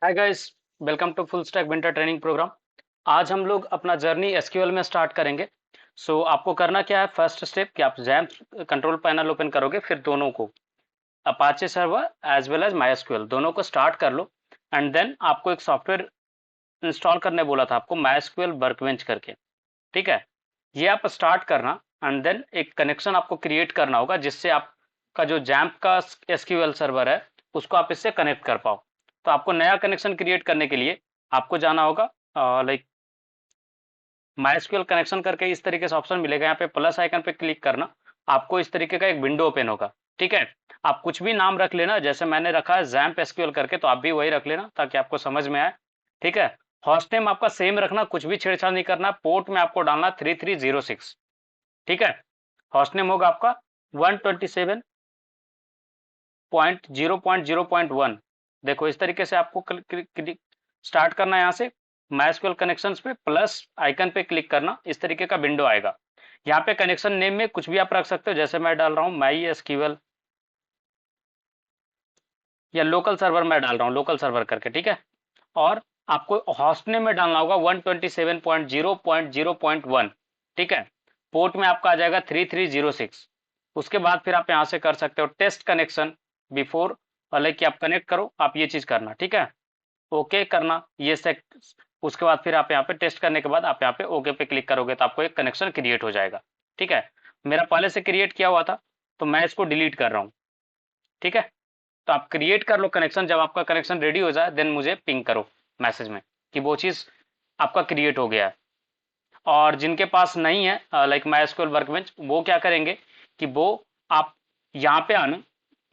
Hi guys, welcome to full stack winter training program. आज हम लोग अपना जर्नी एसक्यूएल में स्टार्ट करेंगे। आपको करना क्या है, फर्स्ट स्टेप कि आप जैम्प कंट्रोल पैनल ओपन करोगे, फिर दोनों को Apache server as well as MySQL दोनों को स्टार्ट कर लो। एंड देन आपको एक सॉफ्टवेयर इंस्टॉल करने बोला था आपको, माई एसक्यूएल वर्कबेंच करके। ठीक है, ये आप स्टार्ट करना। एंड देन एक कनेक्शन आपको क्रिएट करना होगा जिससे आपका जो जैम्प का एसक्यूएल सर्वर है उसको आप इससे कनेक्ट कर पाओ। तो आपको नया कनेक्शन क्रिएट करने के लिए आपको जाना होगा, लाइक माइस्क्यूएल कनेक्शन करके इस तरीके से ऑप्शन मिलेगा, यहाँ पे प्लस आइकन पे क्लिक करना। आपको इस तरीके का एक विंडो ओपन होगा। ठीक है, आप कुछ भी नाम रख लेना, जैसे मैंने रखा है जैम्प एसक्यूएल करके, तो आप भी वही रख लेना ताकि आपको समझ में आए। ठीक है, होस्ट नेम आपका सेम रखना, कुछ भी छेड़छाड़ नहीं करना। पोर्ट में आपको डालना 3306। ठीक है, होस्ट नेम होगा आपका 127.0.0.1। देखो इस तरीके से आपको स्टार्ट करना है। यहाँ से माइस्क्यूएल कनेक्शंस पे प्लस आइकन पे क्लिक करना, इस तरीके का विंडो आएगा। यहाँ पे कनेक्शन नेम में कुछ भी आप रख सकते हो, जैसे मैं डाल रहा हूँ माई एसक्यूएल, या लोकल सर्वर मैं डाल रहा हूँ लोकल सर्वर करके। ठीक है, और आपको होस्ट नेम में डालना होगा 127.0.0.1। ठीक है, पोर्ट में आपका आ जाएगा 3306। उसके बाद फिर आप यहाँ से कर सकते हो टेस्ट कनेक्शन बिफोर, लाइक कि आप कनेक्ट करो, आप ये चीज करना। ठीक है, ओके करना ये सेट। उसके बाद फिर आप यहाँ पे टेस्ट करने के बाद आप यहाँ पे ओके पे क्लिक करोगे तो आपको एक कनेक्शन क्रिएट हो जाएगा। ठीक है, मेरा पहले से क्रिएट किया हुआ था तो मैं इसको डिलीट कर रहा हूँ। ठीक है, तो आप क्रिएट कर लो कनेक्शन, जब आपका कनेक्शन रेडी हो जाए देन मुझे पिंग करो मैसेज में कि वो चीज़ आपका क्रिएट हो गया है। और जिनके पास नहीं है लाइक माई एसक्यूएल वर्कबेंच, वो क्या करेंगे कि वो आप यहाँ पे आना,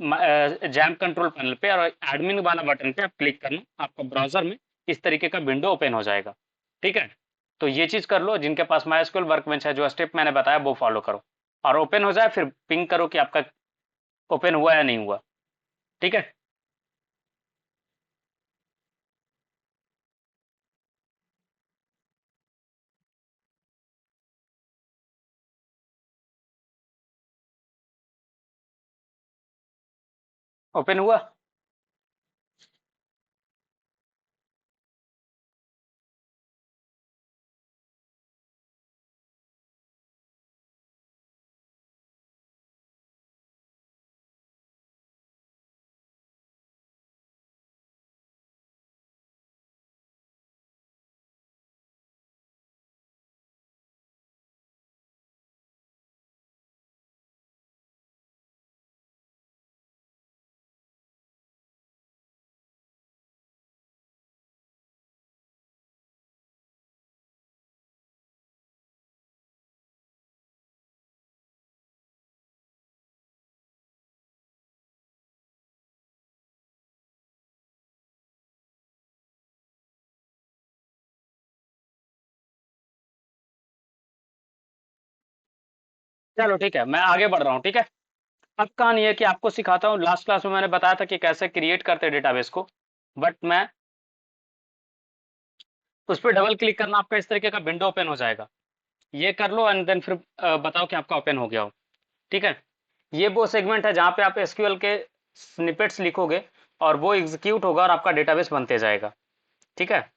जैम कंट्रोल पैनल पे, और एडमिन वाला बटन पे आप क्लिक करना, आपका ब्राउजर में इस तरीके का विंडो ओपन हो जाएगा। ठीक है, तो ये चीज़ कर लो, जिनके पास माई एसक्यूएल वर्कबेंच है जो स्टेप मैंने बताया वो फॉलो करो, और ओपन हो जाए फिर पिंग करो कि आपका ओपन हुआ या नहीं हुआ। ठीक है, ओपन हुआ। चलो ठीक है, मैं आगे बढ़ रहा हूँ। ठीक है, अब कहानी है कि आपको सिखाता हूँ। लास्ट क्लास में मैंने बताया था कि कैसे क्रिएट करते हैं डेटाबेस को, बट मैं उस पर डबल क्लिक करना, आपका इस तरीके का विंडो ओपन हो जाएगा। ये कर लो एंड देन फिर बताओ कि आपका ओपन हो गया हो। ठीक है, ये वो सेगमेंट है जहाँ पे आप एसक्यूएल के स्निपेट्स लिखोगे और वो एग्जीक्यूट होगा और आपका डेटाबेस बनते जाएगा। ठीक है,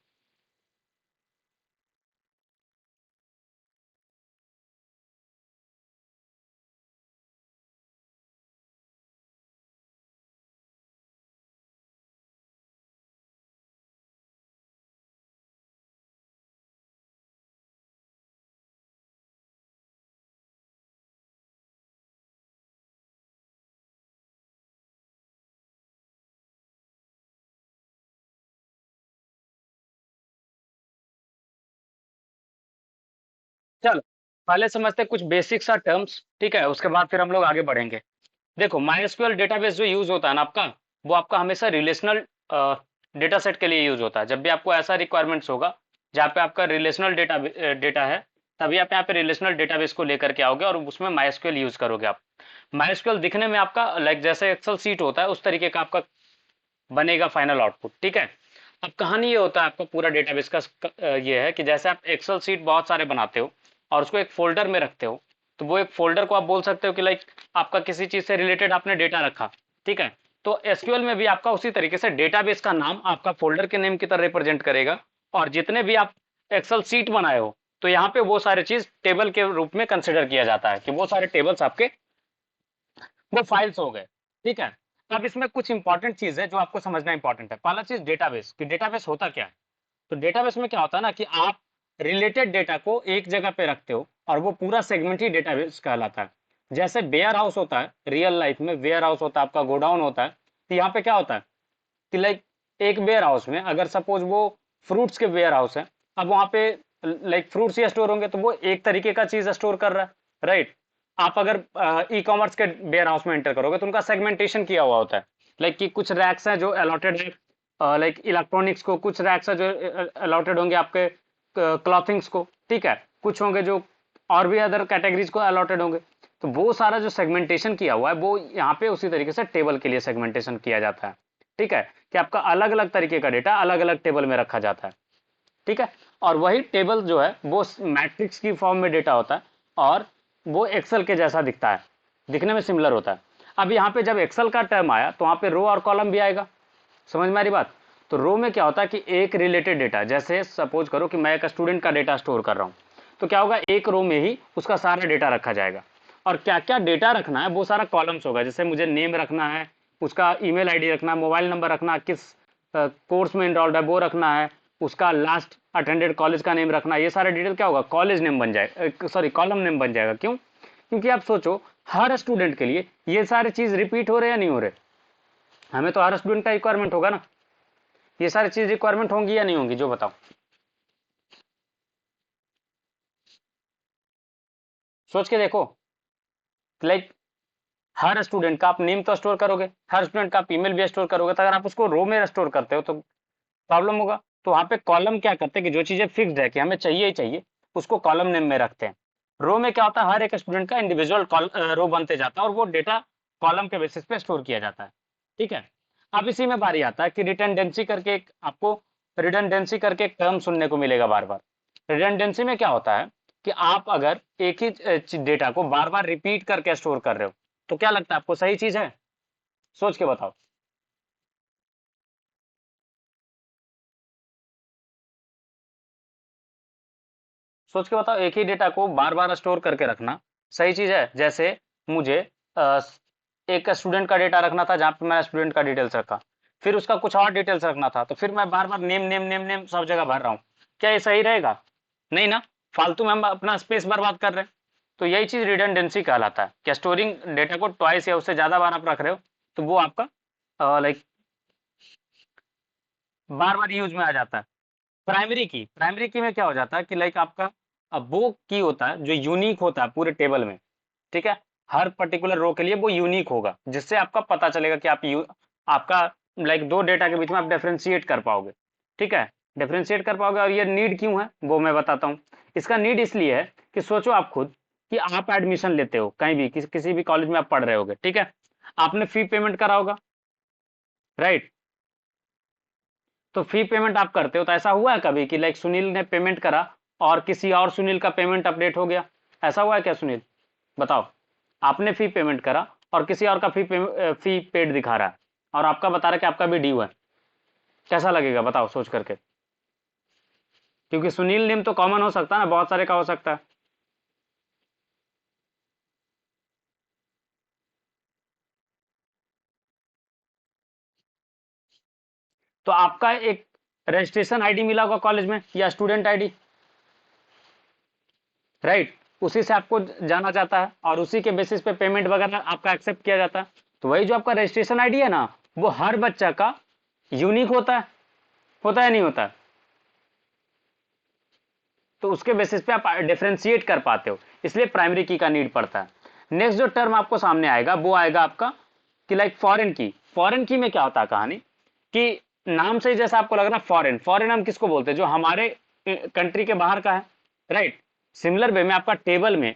चलो पहले समझते हैं कुछ बेसिक सा टर्म्स। ठीक है, उसके बाद फिर हम लोग आगे बढ़ेंगे। देखो माइस्क्यूएल डेटाबेस जो यूज होता है ना आपका, वो आपका हमेशा रिलेशनल डेटा सेट के लिए यूज होता है। जब भी आपको ऐसा रिक्वायरमेंट्स होगा जहाँ पे आपका रिलेशनल डेटा है, तभी आप यहाँ पे रिलेशनल डेटाबेस को लेकर के आओगे और उसमें माइस्क्यूएल यूज करोगे आप। माइस्क्यूएल दिखने में आपका लाइक जैसे एक्सेल सीट होता है उस तरीके का आपका बनेगा फाइनल आउटपुट। ठीक है, अब कहानी ये होता है आपका पूरा डेटाबेस का, ये है कि जैसे आप एक्सेल सीट बहुत सारे बनाते हो और उसको एक फोल्डर में रखते हो, तो वो एक फोल्डर को आप बोल सकते हो कि लाइक आपका किसी चीज से रिलेटेड आपने डेटा रखा। ठीक है, तो एसक्यूएल में भी आपका उसी तरीके से डेटाबेस का नाम आपका फोल्डर के नेम की तरह रिप्रेजेंट करेगा, और जितने भी आप एक्सेल सीट बनाए हो तो यहाँ पे वो सारे चीज टेबल के रूप में कंसिडर किया जाता है कि वो सारे टेबल्स आपके वो फाइल्स हो गए। ठीक है, अब इसमें कुछ इंपॉर्टेंट चीज है जो आपको समझना इंपॉर्टेंट है। पहला चीज डेटाबेस, कि डेटाबेस होता क्या है। तो डेटाबेस में क्या होता है ना कि आप रिलेटेड डेटा को एक जगह पे रखते हो और वो पूरा सेगमेंट ही डेटाबेस कहलाता है। जैसे वेयर हाउस होता है, रियल लाइफ में वेयर हाउस होता है, आपका गोडाउन होता है, तो यहाँ पे क्या होता है कि लाइक एक वेयर हाउस में अगर सपोज वो फ्रूट्स के वेयर हाउस है, अब वहाँ पे लाइक फ्रूट्स ही स्टोर होंगे तो वो एक तरीके का चीज स्टोर कर रहा है, राइट। आप अगर ई कॉमर्स के वेयर हाउस में एंटर करोगे तो उनका सेगमेंटेशन किया हुआ होता है, लाइक कि कुछ रैक्स हैं जो अलॉटेड है, लाइक इलेक्ट्रॉनिक्स को, कुछ रैक्स हैं जो अलॉटेड होंगे आपके क्लॉथिंग्स को, ठीक है, कुछ होंगे जो और भी अदर कैटेगरीज को अलॉटेड होंगे। तो वो सारा जो सेगमेंटेशन किया हुआ है वो यहाँ पे उसी तरीके से टेबल के लिए सेगमेंटेशन किया जाता है। ठीक है, कि आपका अलग अलग तरीके का डेटा अलग अलग टेबल में रखा जाता है। ठीक है, और वही टेबल जो है वो मैट्रिक्स की फॉर्म में डेटा होता है और वो एक्सेल के जैसा दिखता है, दिखने में सिमिलर होता है। अब यहाँ पे जब एक्सेल का टर्म आया तो वहाँ पे रो और कॉलम भी आएगा, समझ में आ रही बात। तो रो में क्या होता है कि एक रिलेटेड डेटा, जैसे सपोज करो कि मैं एक स्टूडेंट का डेटा स्टोर कर रहा हूँ, तो क्या होगा एक रो में ही उसका सारा डेटा रखा जाएगा, और क्या क्या डेटा रखना है वो सारा कॉलम्स होगा। जैसे मुझे नेम रखना है, उसका ईमेल आईडी रखना है, मोबाइल नंबर रखना है, किस कोर्स में इनरोल्ड है वो रखना है, उसका लास्ट अटेंडेड कॉलेज का नेम रखना है, ये सारा डिटेल क्या होगा कॉलेज नेम बन जाएगा, सॉरी कॉलम नेम बन जाएगा। क्यों? क्योंकि आप सोचो हर स्टूडेंट के लिए ये सारी चीज रिपीट हो रहे या नहीं हो रहे, हमें तो हर स्टूडेंट का रिक्वायरमेंट होगा ना, ये सारी चीज रिक्वायरमेंट होंगी या नहीं होंगी, जो बताओ, सोच के देखो। लाइक हर स्टूडेंट का आप नेम तो स्टोर करोगे, हर स्टूडेंट का आप ईमेल भी स्टोर करोगे, तो अगर आप उसको रो में स्टोर करते हो तो प्रॉब्लम होगा। तो वहां पे कॉलम क्या करते हैं कि जो चीजें फिक्स्ड है कि हमें चाहिए ही चाहिए उसको कॉलम नेम में रखते हैं। रो में क्या होता है हर एक स्टूडेंट का इंडिविजुअल रो बनते जाता है और वो डेटा कॉलम के बेसिस पे स्टोर किया जाता है। ठीक है, अब इसी में बारी आता है कि रिडंडेंसी करके एक आपको रिडंडेंसी करके एक टर्म सुनने को मिलेगा बार बार। रिडंडेंसी में क्या होता है कि आप अगर एक ही डेटा को बार बार रिपीट करके स्टोर कर रहे हो तो क्या लगता है आपको सही चीज है? सोच के बताओ। सोच के बताओ, एक ही डेटा को बार बार स्टोर करके रखना सही चीज है? जैसे मुझे अ, एक स्टूडेंट का डेटा रखना था जहां पे मैं स्टूडेंट का डिटेल्स रखा, फिर उसका कुछ और डिटेल्स रखना था, तो फिर मैं बार बार नेम नेम नेम नेम सब जगह भर रहा हूँ, क्या ये सही रहेगा? नहीं ना, फालतू में हम अपना स्पेस बर्बाद कर रहे हैं। तो यही चीज रिडंडेंसी कहलाता है, क्या स्टोरिंग डेटा को ट्वाइस या उससे ज्यादा बार आप रख रहे हो तो वो आपका लाइक बार बार यूज में आ जाता है। प्राइमरी की में क्या हो जाता है कि लाइक आपका अब वो की होता है जो यूनिक होता है पूरे टेबल में। ठीक है, हर पर्टिकुलर रो के लिए वो यूनिक होगा जिससे आपका पता चलेगा कि आपका लाइक दो डेटा के बीच में आप डिफरेंशिएट कर पाओगे। ठीक है, डिफरेंशिएट कर पाओगे, और ये नीड क्यों है वो मैं बताता हूँ। इसका नीड इसलिए है कि सोचो आप खुद कि आप एडमिशन लेते हो कहीं भी, किसी भी कॉलेज में आप पढ़ रहे होगे, ठीक है, आपने फी पेमेंट करा होगा, राइट। तो फी पेमेंट आप करते हो तो ऐसा हुआ है कभी कि लाइक सुनील ने पेमेंट करा और किसी और सुनील का पेमेंट अपडेट हो गया? ऐसा हुआ है क्या सुनील? बताओ, आपने फी पेमेंट करा और किसी और का फी पेड दिखा रहा है और आपका बता रहा है कि आपका भी ड्यू है, कैसा लगेगा बताओ सोच करके? क्योंकि सुनील नेम तो कॉमन हो सकता है ना, बहुत सारे का हो सकता है। तो आपका एक रजिस्ट्रेशन आईडी मिला होगा कॉलेज में या स्टूडेंट आईडी, राइट, उसी से आपको जाना जाता है और उसी के बेसिस पे पेमेंट वगैरह आपका एक्सेप्ट किया जाता है। तो वही जो आपका रजिस्ट्रेशन आईडी है ना, वो हर बच्चा का यूनिक होता है नहीं होता है? तो उसके बेसिस पे आप डिफरेंशिएट कर पाते हो, इसलिए प्राइमरी की का नीड पड़ता है। नेक्स्ट जो टर्म आपको सामने आएगा वो आएगा आपका कि लाइक फॉरेन की में क्या होता है कहानी कि नाम से ही जैसा आपको लग रहा है फॉरेन, फॉरेन हम किसको बोलते हैं जो हमारे कंट्री के बाहर का है, राइट। सिमिलर वे में आपका टेबल में,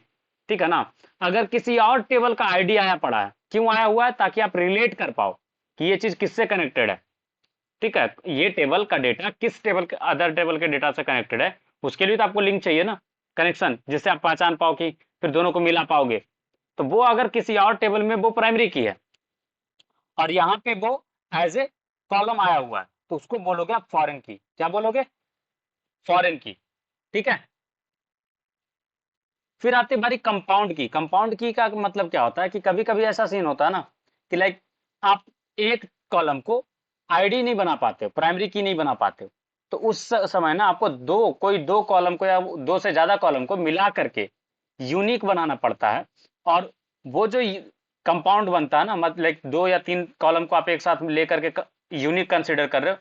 ठीक है ना, अगर किसी और टेबल का आईडी आया पड़ा है, क्यों आया हुआ है? ताकि आप रिलेट कर पाओ कि ये चीज किससे कनेक्टेड है। ठीक है, ये टेबल का डेटा किस टेबल के अदर टेबल के डेटा से कनेक्टेड है, उसके लिए तो आपको लिंक चाहिए ना, कनेक्शन, जिससे आप पहचान पाओ कि फिर दोनों को मिला पाओगे। तो वो अगर किसी और टेबल में वो प्राइमरी की है, और यहाँ पे वो एज ए कॉलम आया हुआ है, तो उसको बोलोगे आप फॉरेन की। क्या बोलोगे? फॉरेन की। ठीक है। फिर आती है बारी कंपाउंड की। कंपाउंड की का मतलब क्या होता है कि कभी कभी ऐसा सीन होता है ना कि लाइक आप एक कॉलम को आईडी नहीं बना पाते हो, प्राइमरी की नहीं बना पाते हो, तो उस समय ना आपको दो कॉलम को या दो से ज्यादा कॉलम को मिला करके यूनिक बनाना पड़ता है। और वो जो कंपाउंड बनता है ना, मतलब लाइक दो या तीन कॉलम को आप एक साथ लेकर के यूनिक कंसिडर कर रहे हो,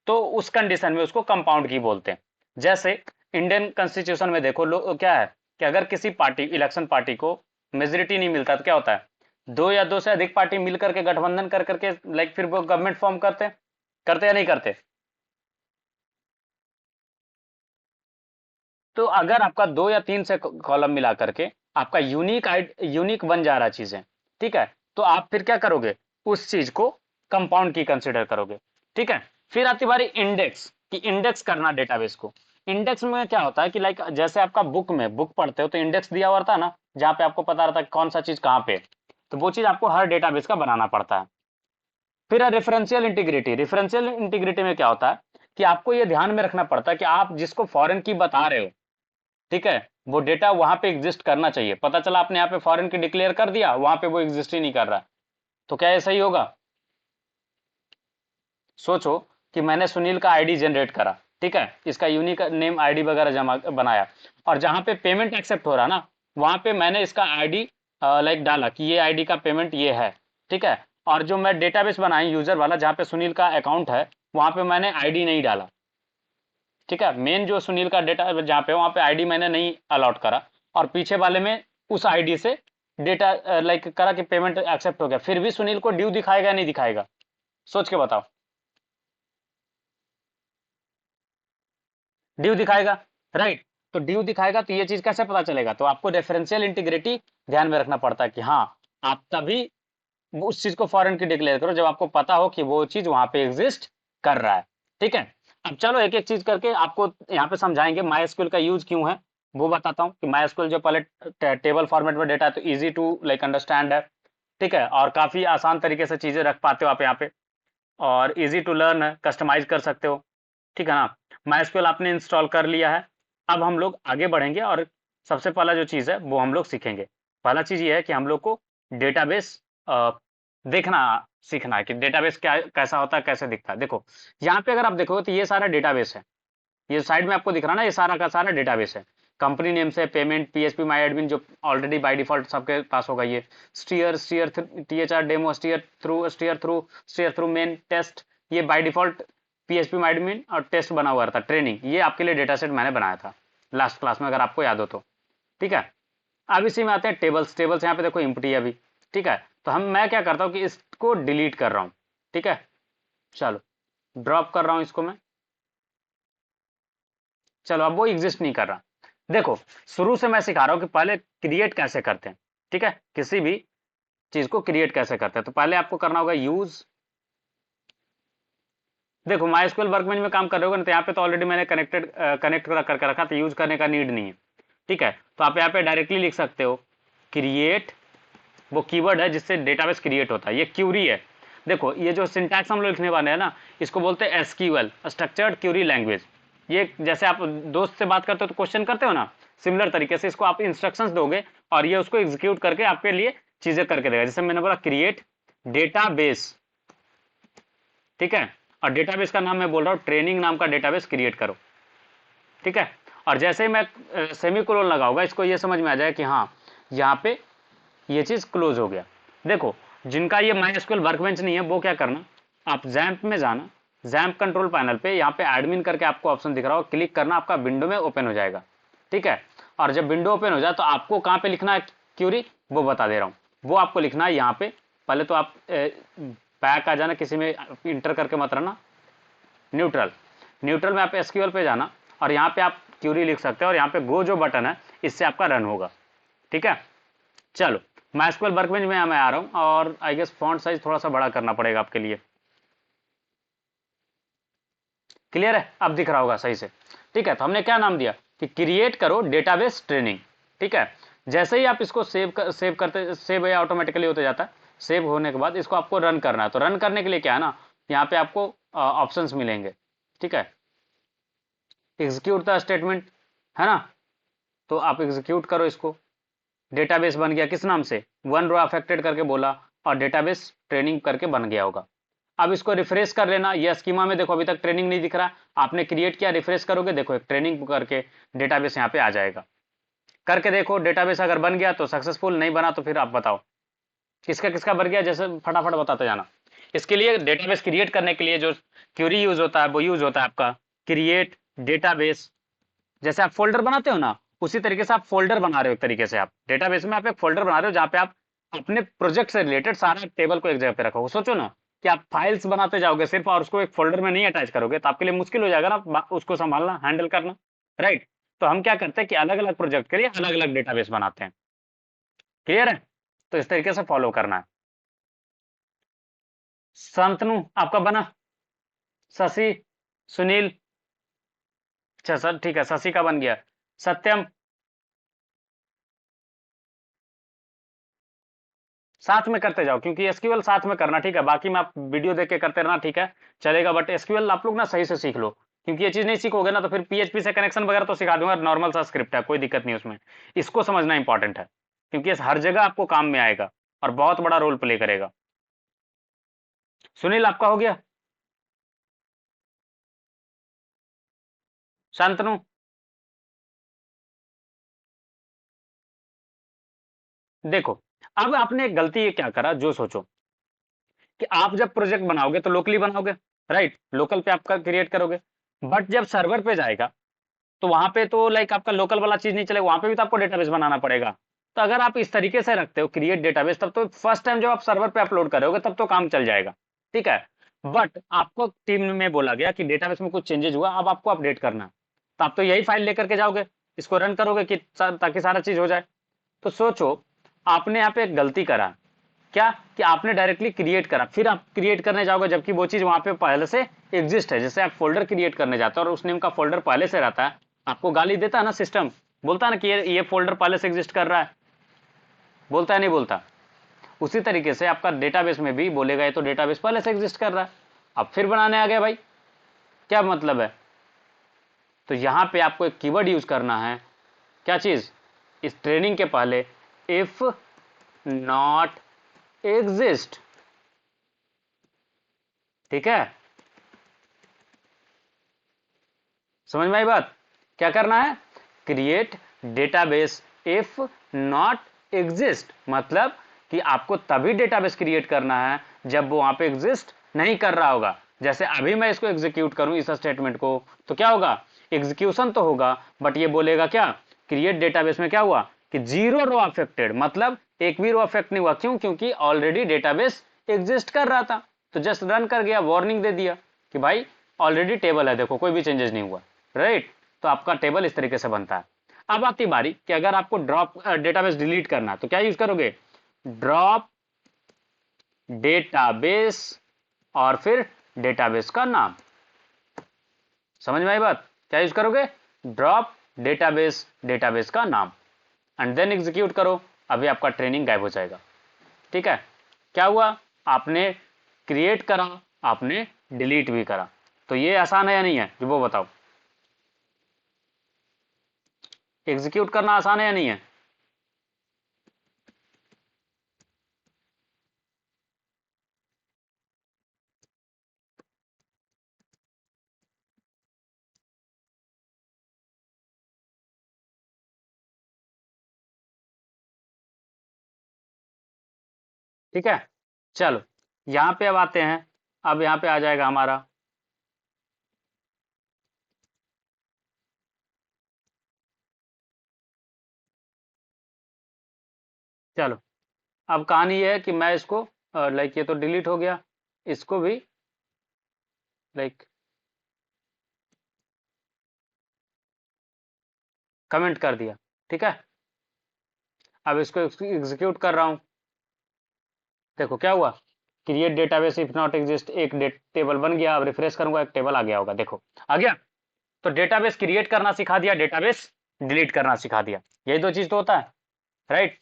तो उस कंडीशन में उसको कंपाउंड की बोलते हैं। जैसे इंडियन कॉन्स्टिट्यूशन में देखो क्या है कि अगर किसी पार्टी, इलेक्शन पार्टी को मेजोरिटी नहीं मिलता तो क्या होता है, दो या दो से अधिक पार्टी मिल करके गठबंधन कर करके लाइक फिर वो गवर्नमेंट फॉर्म करते या नहीं करते? तो अगर आपका दो या तीन से कॉलम मिला करके आपका यूनिक बन जा रहा है चीजें, ठीक है, तो आप फिर क्या करोगे, उस चीज को कंपाउंड की कंसिडर करोगे। ठीक है। फिर आती बारी इंडेक्स कि इंडेक्स करना डेटाबेस को। इंडेक्स में क्या होता है कि लाइक जैसे आपका बुक पढ़ते हो तो इंडेक्स दिया हुआ रहता है ना, जहां पे आपको पता रहता है कौन सा चीज कहाँ पे है, तो वो चीज आपको हर डेटाबेस का बनाना पड़ता है। फिर है रेफरेंशियल इंटीग्रिटी। रेफरेंशियल इंटीग्रिटी में क्या होता है कि आपको ये ध्यान में रखना पड़ता है कि आप जिसको फॉरेन की बता रहे हो, ठीक है, वो डेटा वहां पे एग्जिस्ट करना चाहिए। पता चला आपने यहाँ पे फॉरेन की डिक्लेयर कर दिया, वहां पे वो एग्जिस्ट ही नहीं कर रहा, तो क्या ये सही होगा? सोचो कि मैंने सुनील का आईडी जनरेट करा, ठीक है, इसका यूनिक नेम आईडी वगैरह जमा बनाया, और जहां पे पेमेंट एक्सेप्ट हो रहा ना, वहां पे मैंने इसका आईडी लाइक डाला कि ये आईडी का पेमेंट ये है, ठीक है, और जो मैं डेटाबेस बनाई यूजर वाला जहां पे सुनील का अकाउंट है, वहां पे मैंने आईडी नहीं डाला, ठीक है, मेन जो सुनील का डेटा जहाँ पे वहां पे आईडी मैंने नहीं अलॉट करा, और पीछे वाले में उस आईडी से डेटा लाइक करा कि पेमेंट एक्सेप्ट हो गया, फिर भी सुनील को ड्यू दिखाएगा नहीं दिखाएगा? सोच के बताओ। ड्यू दिखाएगा, राइट। तो ड्यू दिखाएगा तो ये चीज कैसे पता चलेगा? तो आपको रेफरेंशियल इंटीग्रिटी ध्यान में रखना पड़ता है कि हाँ, आप तभी उस चीज को फॉरेन की डिक्लेयर करो जब आपको पता हो कि वो चीज वहां पे एग्जिस्ट कर रहा है। ठीक है। अब चलो एक एक चीज करके आपको यहाँ पे समझाएंगे। माई एसक्यूएल का यूज क्यों है वो बताता हूँ कि माई एसक्यूएल जो पहले टेबल फॉर्मेट में डेटा है तो इजी टू लाइक अंडरस्टैंड है, ठीक है, और काफी आसान तरीके से चीजें रख पाते हो आप यहाँ पे, और इजी टू लर्न है, कस्टमाइज कर सकते हो। ठीक है ना। माई आपने इंस्टॉल कर लिया है। अब हम लोग आगे बढ़ेंगे और सबसे पहला जो चीज़ है वो हम लोग सीखेंगे। पहला चीज़ ये है कि हम लोग को डेटाबेस देखना सीखना है कि डेटाबेस क्या कैसा होता है, कैसे दिखता है। देखो यहाँ पे अगर आप देखो तो ये सारा डेटाबेस है, ये साइड में आपको दिख रहा है ना, ये सारा का सारा डेटाबेस है। कंपनी नेम से पेमेंट, पीएचपी माई एडमिन जो ऑलरेडी बाय डिफॉल्ट सबके पास होगा, ये स्टीयर स्टीयर टीएचआर डेमो, स्टीयर थ्रू मेन टेस्ट, ये by default PHP my admin और टेस्ट बना हुआ था, ट्रेनिंग, ये आपके लिए डेटा सेट मैंने बनाया था लास्ट क्लास में अगर आपको याद हो तो। ठीक है। अब इसी में आते हैं टेबल्स। टेबल्स यहाँ पे देखो एम्प्टी है अभी, ठीक है, तो मैं क्या करता हूँ कि इसको डिलीट कर रहा हूँ। ठीक है, चलो ड्रॉप कर रहा हूँ इसको मैं। चलो अब वो एग्जिस्ट नहीं कर रहा। देखो शुरू से मैं सिखा रहा हूं कि पहले क्रिएट कैसे करते हैं। ठीक है, किसी भी चीज को क्रिएट कैसे करते हैं, तो पहले आपको करना होगा यूज। देखो माई स्क्यूएल वर्कबेंच में काम कर रहे हो ना, तो यहाँ पे तो ऑलरेडी मैंने कनेक्ट करके रखा, तो यूज करने का नीड नहीं है। ठीक है, तो आप यहाँ पे डायरेक्टली लिख सकते हो क्रिएट, वो कीवर्ड है जिससे डेटाबेस क्रिएट होता है, ये क्यूरी है। देखो ये जो सिंटैक्स हम लोग लिखने वाले हैं ना, इसको बोलते हैं एसक्यूएल, स्ट्रक्चर्ड क्यूरी लैंग्वेज। ये जैसे आप दोस्त से बात करते हो तो क्वेश्चन करते हो ना, सिमिलर तरीके से इसको आप इंस्ट्रक्शंस दोगे और ये उसको एग्जीक्यूट करके आपके लिए चीजें करके देगा। जैसे मैंने बोला क्रिएट डेटाबेस, ठीक है, और डेटाबेस का नाम मैं बोल रहा हूँ ट्रेनिंग नाम का डेटाबेस क्रिएट करो। ठीक है, और जैसे ही मैं सेमी कोलन लगाऊंगा, इसको ये समझ में आ जाए कि हाँ यहाँ पे ये चीज क्लोज हो गया। देखो जिनका ये माई एसक्यूएल वर्कबेंच नहीं है वो क्या करना, आप जैम्प में जाना, जैम्प कंट्रोल पैनल पे यहाँ पे एडमिन करके आपको ऑप्शन दिख रहा हो, क्लिक करना, आपका विंडो में ओपन हो जाएगा। ठीक है, और जब विंडो ओपन हो जाए तो आपको कहाँ पे लिखना है क्यूरी, वो बता दे रहा हूँ। वो आपको लिखना है यहाँ पे, पहले तो आप बैक आ जाना, किसी में इंटर करके मत रहना, न्यूट्रल, न्यूट्रल में आप एसक्यूएल पे जाना और यहाँ पे आप क्यूरी लिख सकते हो, और यहाँ पे गो जो बटन है इससे आपका रन होगा। ठीक है, चलो माइस्क्यूएल वर्कबेंच में मैं आ रहा हूँ, और आई गेस फॉन्ट साइज थोड़ा सा बड़ा करना पड़ेगा आपके लिए। क्लियर है, अब दिख रहा होगा सही से। ठीक है, तो हमने क्या नाम दिया कि क्रिएट करो डेटाबेस ट्रेनिंग। ठीक है, जैसे ही आप इसको सेव करते, सेव या ऑटोमेटिकली होते जाता है, सेव होने के बाद इसको आपको रन करना है। तो रन करने के लिए क्या है ना, यहाँ पे आपको ऑप्शंस मिलेंगे, ठीक है। एग्जीक्यूट द स्टेटमेंट, है ना, तो आप एग्जीक्यूट करो इसको। डेटाबेस बन गया, किस नाम से, वन रो अफेक्टेड करके बोला, और डेटाबेस ट्रेनिंग करके बन गया होगा। अब इसको रिफ्रेश कर लेना, ये स्कीमा में देखो अभी तक ट्रेनिंग नहीं दिख रहा, आपने क्रिएट किया, रिफ्रेश करोगे देखो एक ट्रेनिंग करके डेटाबेस यहाँ पे आ जाएगा। करके देखो डेटाबेस अगर बन गया तो सक्सेसफुल, नहीं बना तो फिर आप बताओ किसका किसका बन गया, जैसे फटाफट बताते जाना। इसके लिए डेटाबेस क्रिएट करने के लिए जो क्यूरी यूज होता है वो यूज होता है आपका क्रिएट डेटाबेस। जैसे आप फोल्डर बनाते हो ना, उसी तरीके से आप फोल्डर बना रहे हो, एक तरीके से आप डेटाबेस में आप एक फोल्डर बना रहे हो जहाँ पे आप अपने प्रोजेक्ट से रिलेटेड सारा टेबल को एक जगह पे रखोगे। सोचो ना कि आप फाइल्स बनाते जाओगे सिर्फ और उसको एक फोल्डर में नहीं अटैच करोगे तो आपके लिए मुश्किल हो जाएगा ना उसको संभालना, हैंडल करना, राइट। तो हम क्या करते हैं कि अलग अलग प्रोजेक्ट के लिए अलग अलग डेटाबेस बनाते हैं। क्लियर है, तो इस तरीके से फॉलो करना है। शांतनु आपका बना, शशि, सुनील, अच्छा सर ठीक है, शशि का बन गया। सत्यम, साथ में करते जाओ क्योंकि एसक्यूएल साथ में करना, ठीक है, बाकी में आप वीडियो देख के करते रहना, ठीक है, चलेगा, बट एसक्यूएल आप लोग ना सही से सीख लो, क्योंकि ये चीज नहीं सीखोगे ना तो फिर पीएचपी से कनेक्शन वगैरह तो सिखा दूंगा, नॉर्मल सा स्क्रिप्ट है, कोई दिक्कत नहीं उसमें। इसको समझना इंपॉर्टेंट है क्योंकि हर जगह आपको काम में आएगा और बहुत बड़ा रोल प्ले करेगा। सुनील आपका हो गया, शांतनु, देखो अब आपने एक गलती ये क्या करा, जो सोचो कि आप जब प्रोजेक्ट बनाओगे तो लोकली बनाओगे, राइट, लोकल पे आपका क्रिएट करोगे, बट जब सर्वर पे जाएगा तो वहां पे तो लाइक आपका लोकल वाला चीज नहीं चलेगा, वहां पे भी तो आपको डेटाबेस बनाना पड़ेगा। तो अगर आप इस तरीके से रखते हो क्रिएट डेटाबेस, तब तो फर्स्ट टाइम जब आप सर्वर पे अपलोड करोगे तब तो काम चल जाएगा, ठीक है। बट आपको टीम में बोला गया कि डेटाबेस में कुछ चेंजेस हुआ, अब आपको अपडेट करना है, तो आप तो यही फाइल लेकर के जाओगे, इसको रन करोगे कि ताकि सारा चीज हो जाए। तो सोचो आपने यहाँ पे एक गलती करा, क्या कि आपने डायरेक्टली क्रिएट करा, फिर आप क्रिएट करने जाओगे जबकि वो चीज वहां पे पहले से एग्जिस्ट है। जैसे आप फोल्डर क्रिएट करने जाते हो और उस नेम का फोल्डर पहले से रहता है, आपको गाली देता है ना सिस्टम, बोलता है ना कि ये फोल्डर पहले से एग्जिस्ट कर रहा है, बोलता है नहीं बोलता। उसी तरीके से आपका डेटाबेस में भी बोलेगा ये तो डेटाबेस पहले से एग्जिस्ट कर रहा है, अब फिर बनाने आ गया भाई, क्या मतलब है। तो यहां पे आपको एक कीवर्ड यूज करना है, क्या चीज, इस ट्रेनिंग के पहले, इफ नॉट एग्जिस्ट, ठीक है, समझ में आई बात। क्या करना है, create database if not exist, मतलब कि आपको तभी डेटाबेस क्रिएट करना है जब वो वहां पे एग्जिस्ट नहीं कर रहा होगा। जैसे अभी मैं इसको एग्जीक्यूट करूं इस स्टेटमेंट को, तो क्या होगा, एग्जीक्यूशन तो होगा बट ये बोलेगा क्या, क्रिएट डेटाबेस में क्या हुआ कि जीरो रो अफेक्टेड, मतलब एक भी रो अफेक्ट नहीं हुआ, क्यों, क्योंकि ऑलरेडी डेटाबेस एग्जिस्ट कर रहा था, तो जस्ट रन कर गया, वार्निंग दे दिया कि भाई ऑलरेडी टेबल है, देखो कोई भी चेंजेस नहीं हुआ, राइट। तो आपका टेबल इस तरीके से बनता है। अब आती बारी कि अगर आपको ड्रॉप डेटाबेस डिलीट करना है तो क्या यूज करोगे, ड्रॉप डेटाबेस और फिर डेटाबेस का नाम, समझ में आई बात, क्या यूज करोगे, ड्रॉप डेटाबेस, डेटाबेस का नाम, एंड देन एग्जीक्यूट करो, अभी आपका ट्रेनिंग गायब हो जाएगा, ठीक है। क्या हुआ, आपने क्रिएट करा, आपने डिलीट भी करा, तो ये आसान है या नहीं है, जो वो बताओ, एग्जीक्यूट करना आसान है या नहीं है। ठीक है, चलो यहां पे अब आते हैं, अब यहां पे आ जाएगा हमारा, चलो अब कहानी ये है कि मैं इसको लाइक ये तो डिलीट हो गया, इसको भी लाइक कमेंट कर दिया, ठीक है। अब इसको एग्जीक्यूट कर रहा हूं, देखो क्या हुआ, create database if not exist, एक टेबल बन गया, अब रिफ्रेश करूंगा एक टेबल आ गया होगा, देखो आ गया। तो डेटाबेस क्रिएट करना सिखा दिया, डेटाबेस डिलीट करना सिखा दिया, यही दो चीज तो होता है, राइट।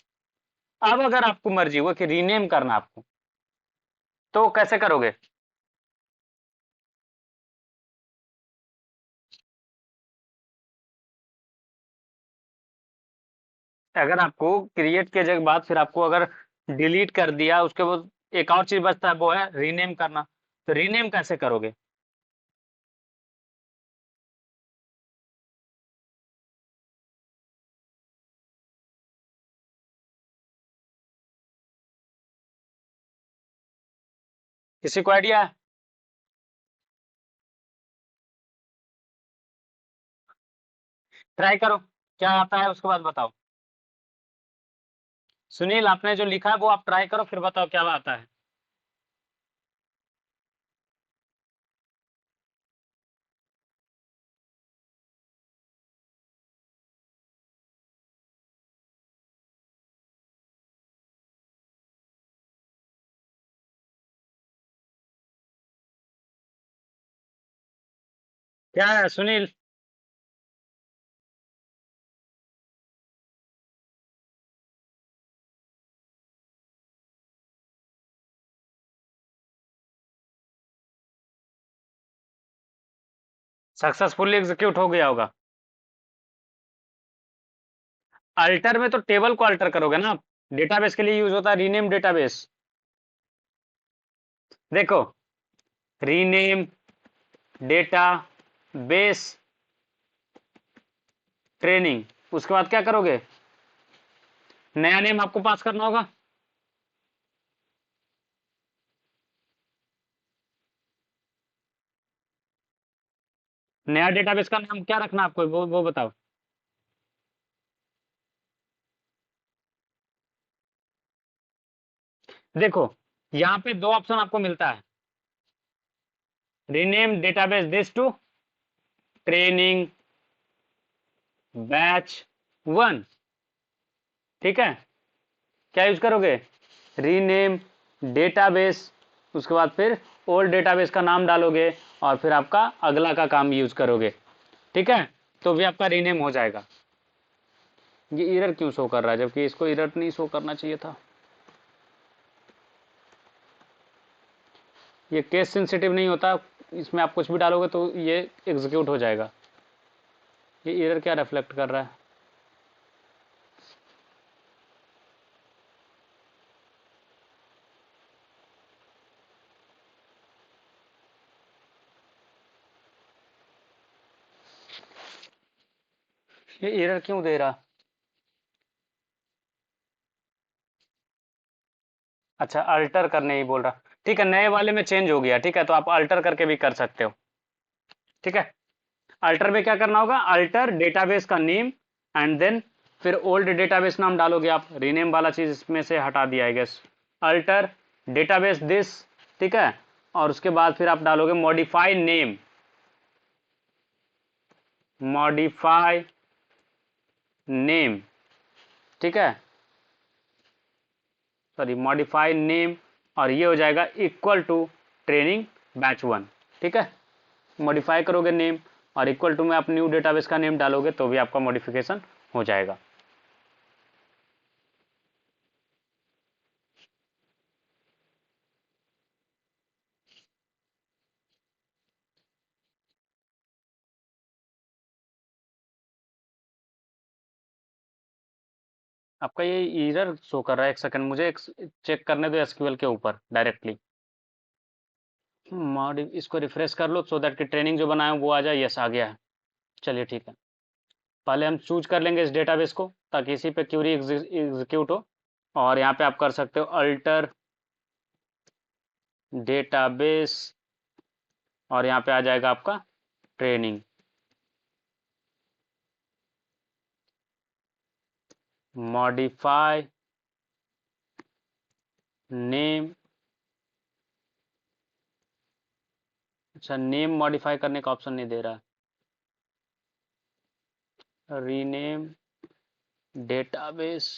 अब अगर आपको मर्जी हो कि रीनेम करना आपको, तो कैसे करोगे? अगर आपको क्रिएट किए जाने के बाद फिर आपको अगर डिलीट कर दिया उसके बाद एक और चीज बचता है, वो है रीनेम करना। तो रीनेम कैसे करोगे? किसी को आइडिया है? ट्राई करो, क्या आता है उसके बाद बताओ। सुनील, आपने जो लिखा है वो आप ट्राई करो, फिर बताओ क्या आता है। क्या है सुनील? सक्सेसफुली एग्जीक्यूट हो गया होगा। अल्टर में तो टेबल को अल्टर करोगे ना आप। डेटाबेस के लिए यूज होता है रीनेम डेटाबेस। देखो, रीनेम डेटा बेस ट्रेनिंग, उसके बाद क्या करोगे? नया नेम आपको पास करना होगा। नया डेटाबेस का नाम क्या रखना है आपको, वो बताओ। देखो, यहाँ पे दो ऑप्शन आपको मिलता है। Rename database this to training batch 1। ठीक है, क्या यूज करोगे? रीनेम डेटाबेस, उसके बाद फिर ओल्ड डेटाबेस का नाम डालोगे और फिर आपका अगला का काम यूज करोगे। ठीक है, तो भी आपका रीनेम हो जाएगा। ये एरर क्यों शो कर रहा है जबकि इसको एरर नहीं शो करना चाहिए था? ये केस सेंसिटिव नहीं होता, इसमें आप कुछ भी डालोगे तो ये एग्जीक्यूट हो जाएगा। ये एरर क्या रिफ्लेक्ट कर रहा है? ये एरर क्यों दे रहा? अच्छा, अल्टर करने ही बोल रहा। ठीक है, नए वाले में चेंज हो गया। ठीक है, तो आप अल्टर करके भी कर सकते हो। ठीक है, अल्टर में क्या करना होगा? अल्टर डेटाबेस का नेम एंड देन फिर ओल्ड डेटाबेस नाम डालोगे आप। रीनेम वाला चीज इसमें से हटा दिया है गेस। Alter database this. ठीक है, और उसके बाद फिर आप डालोगे मॉडिफाई नेम। Modify name. ठीक है, सॉरी, मॉडिफाई नेम, और ये हो जाएगा इक्वल टू ट्रेनिंग बैच 1। ठीक है, मॉडिफाई करोगे नेम और इक्वल टू में आप न्यू डेटाबेस का नेम डालोगे तो भी आपका मॉडिफिकेशन हो जाएगा। आपका ये एरर शो कर रहा है, एक सेकंड मुझे एक चेक करने दो एसक्यूएल के ऊपर डायरेक्टली। मॉडि इसको रिफ्रेश कर लो सो दैट कि ट्रेनिंग जो बनाया वो आ जाए। यस, आ गया है। चलिए ठीक है, पहले हम चूज कर लेंगे इस डेटाबेस को ताकि इसी पे क्यूरी एग्जीक्यूट हो। और यहाँ पे आप कर सकते हो अल्टर डेटाबेस, और यहाँ पे आ जाएगा आपका ट्रेनिंग। Modify name. अच्छा, नेम मॉडिफाई करने का ऑप्शन नहीं दे रहा। Rename database.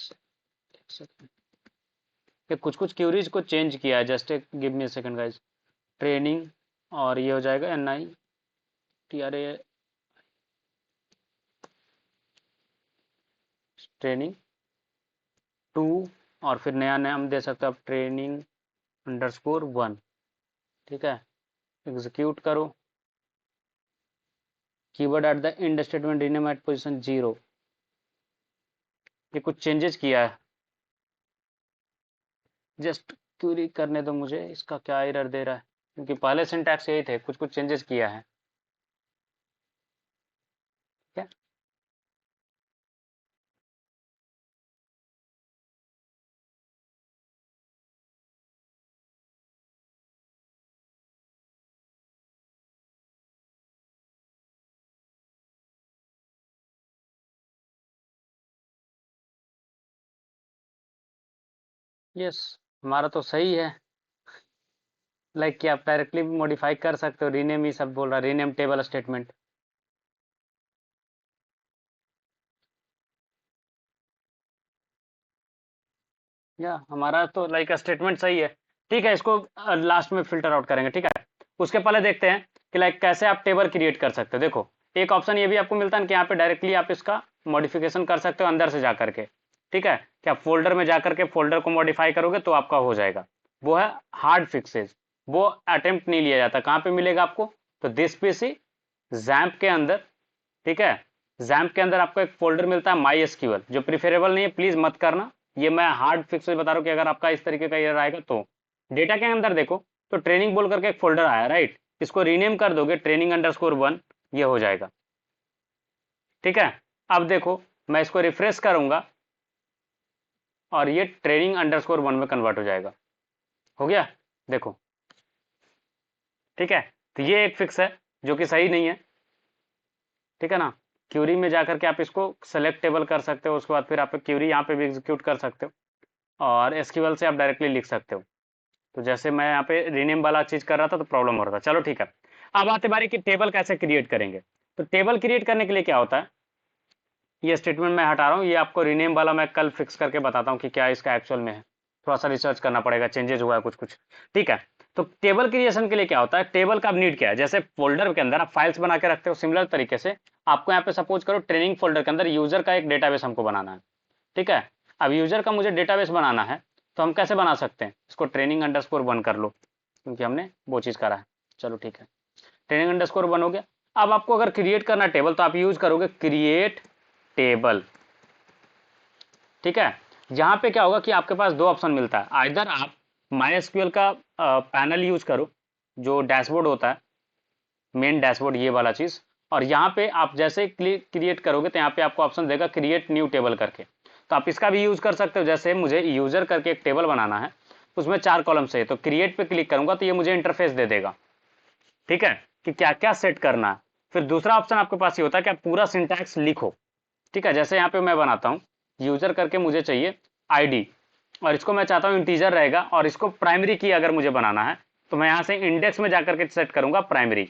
ये कुछ कुछ क्यूरीज को चेंज किया है, just give me second guys. Training, और ये हो जाएगा NITRA ट्रेनिंग 2, और फिर नया नाम दे सकते हो आप ट्रेनिंग _1, ठीक है, एग्जीक्यूट करो। Keyword at the end statement rename at position 0। ये कुछ चेंजेस किया है, जस्ट क्यूरी करने दो मुझे, इसका क्या एरर दे रहा है, क्योंकि पहले सिंटैक्स यही थे, कुछ कुछ चेंजेस किया है। ठीक है, यस, हमारा तो सही है। लाइक कि आप डायरेक्टली मॉडिफाई कर सकते हो, रीनेम ही सब बोल रहा है, रीनेम टेबल स्टेटमेंट। या हमारा तो लाइक स्टेटमेंट सही है। ठीक है, इसको लास्ट में फिल्टर आउट करेंगे। ठीक है, उसके पहले देखते हैं कि लाइक कैसे आप टेबल क्रिएट कर सकते हो। देखो, एक ऑप्शन ये भी आपको मिलता है कि यहाँ पे डायरेक्टली आप इसका मॉडिफिकेशन कर सकते हो अंदर से जा करके। ठीक है, कि आप फोल्डर में जा करके फोल्डर को मॉडिफाई करोगे तो आपका हो जाएगा। वो है हार्ड फिक्सेज, वो अटेम्प्ट नहीं लिया जाता। कहाँ पे मिलेगा आपको? तो दिस पीसी जैम्प के अंदर। ठीक है, जैम्प के अंदर आपको एक फोल्डर मिलता है माई एसक्यूएल, जो प्रीफरेबल नहीं है, प्लीज मत करना। ये मैं हार्ड फिक्स बता रहा हूँ कि अगर आपका इस तरीके का एरर आएगा तो डेटा के अंदर देखो, तो ट्रेनिंग बोल करके एक फोल्डर आया, राइट। इसको रीनेम कर दोगे training_1, ये हो जाएगा। ठीक है, अब देखो, मैं इसको रिफ्रेश करूंगा और ये training_1 में कन्वर्ट हो जाएगा। हो गया, देखो। ठीक है, तो ये एक फिक्स है जो कि सही नहीं है। ठीक है ना, क्यूरी में जाकर के आप इसको सेलेक्टेबल कर सकते हो, उसके बाद फिर आप क्यूरी यहाँ पे भी एग्जीक्यूट कर सकते हो, और एसक्यूएल से आप डायरेक्टली लिख सकते हो। तो जैसे मैं यहाँ पे रीनेम वाला चीज कर रहा था तो प्रॉब्लम हो रहा था। चलो ठीक है, अब आते बारी कि टेबल कैसे क्रिएट करेंगे। तो टेबल क्रिएट करने के लिए क्या होता है, ये स्टेटमेंट मैं हटा रहा हूँ, ये आपको रीनेम वाला मैं कल फिक्स करके बताता हूँ कि क्या इसका एक्चुअल में है। थोड़ा सा रिसर्च करना पड़ेगा, चेंजेस हुआ है कुछ कुछ। ठीक है, तो टेबल क्रिएशन के लिए क्या होता है, टेबल का नीड क्या है। जैसे फोल्डर के अंदर आप फाइल्स बना के रखते हो, सिमिलर तरीके से आपको यहाँ पे सपोज करो ट्रेनिंग फोल्डर के अंदर यूजर का एक डेटाबेस हमको बनाना है। ठीक है, अब यूजर का मुझे डेटाबेस बनाना है, तो हम कैसे बना सकते हैं, इसको training_1 कर लो, क्योंकि हमने वो चीज़ करा है। चलो ठीक है, training_1 हो गया। अब आपको अगर क्रिएट करना टेबल तो आप यूज करोगे क्रिएट टेबल। ठीक है, यहाँ पे क्या होगा कि आपके पास दो ऑप्शन मिलता है, आइदर आप MySQL का पैनल यूज करो, जो डैशबोर्ड होता है, मेन डैशबोर्ड ये वाला चीज, और यहाँ पे आप जैसे क्रिएट करोगे तो यहाँ पे आपको ऑप्शन देगा क्रिएट न्यू टेबल करके। तो आप इसका भी यूज कर सकते हो। जैसे मुझे यूजर करके एक टेबल बनाना है, उसमें 4 कॉलम से, तो क्रिएट पे क्लिक करूंगा तो ये मुझे इंटरफेस दे देगा। ठीक है, कि क्या क्या सेट करना है। फिर दूसरा ऑप्शन आपके पास ये होता है कि आप पूरा सिंटैक्स लिखो। ठीक है, जैसे यहाँ पे मैं बनाता हूँ, यूजर करके मुझे चाहिए आईडी, और इसको मैं चाहता हूँ इंटीजर रहेगा, और इसको प्राइमरी की अगर मुझे बनाना है तो मैं यहाँ से इंडेक्स में जाकर के सेट करूंगा प्राइमरी।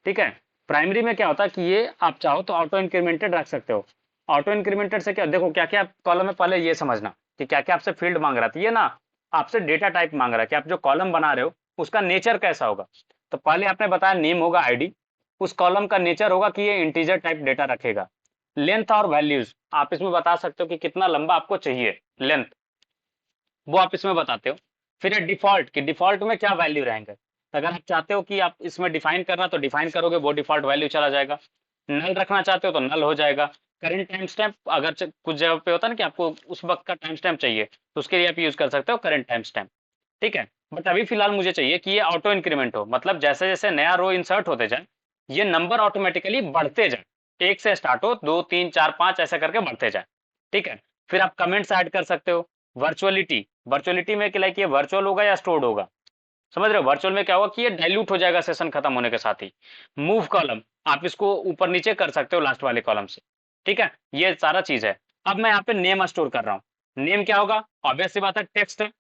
ठीक है, प्राइमरी में क्या होता है कि ये आप चाहो तो ऑटो इंक्रीमेंटेड रख सकते हो। ऑटो इंक्रीमेंटेड से क्या, देखो क्या क्या कॉलम है, पहले ये समझना कि क्या क्या आपसे फील्ड मांग रहा था। ये ना आपसे डेटा टाइप मांग रहा है कि आप जो कॉलम बना रहे हो उसका नेचर कैसा होगा। तो पहले आपने बताया नेम होगा आईडी, उस कॉलम का नेचर होगा कि ये इंटीजर टाइप डेटा रखेगा। लेंथ और वैल्यूज आप इसमें बता सकते हो कि कितना लंबा आपको चाहिए लेंथ, वो आप इसमें बताते हो। फिर है डिफॉल्ट, कि डिफॉल्ट में क्या वैल्यू रहेंगे। अगर आप चाहते हो कि आप इसमें डिफाइन करना तो डिफाइन करोगे, वो डिफॉल्ट वैल्यू चला जाएगा। नल रखना चाहते हो तो नल हो जाएगा। करेंट टाइम स्टैम्प, अगर कुछ जगह पे होता है ना कि आपको उस वक्त का टाइम स्टैम्प चाहिए, तो उसके लिए आप यूज कर सकते हो करेंट टाइम स्टैम्प। ठीक है, बट अभी फिलहाल मुझे चाहिए कि ये ऑटो इंक्रीमेंट हो, मतलब जैसे जैसे नया रो इंसर्ट होते जाए ये नंबर ऑटोमेटिकली बढ़ते जाए, एक से स्टार्ट हो, दो तीन चार पांच ऐसे करके बढ़ते जाए। ठीक है, फिर आप कमेंट्स ऐड कर सकते हो। वर्चुअलिटी, वर्चुअलिटी में कि लाइक ये वर्चुअल होगा या स्टोर्ड होगा, समझ रहे हो। वर्चुअल में क्या होगा कि ये डाइल्यूट हो जाएगा सेशन खत्म होने के साथ ही। मूव कॉलम, आप इसको ऊपर नीचे कर सकते हो लास्ट वाले कॉलम से। ठीक है, ये सारा चीज है। अब मैं यहाँ पे नेम स्टोर कर रहा हूँ, नेम क्या होगा, ऑब्वियस सी बात है टेक्स्ट है।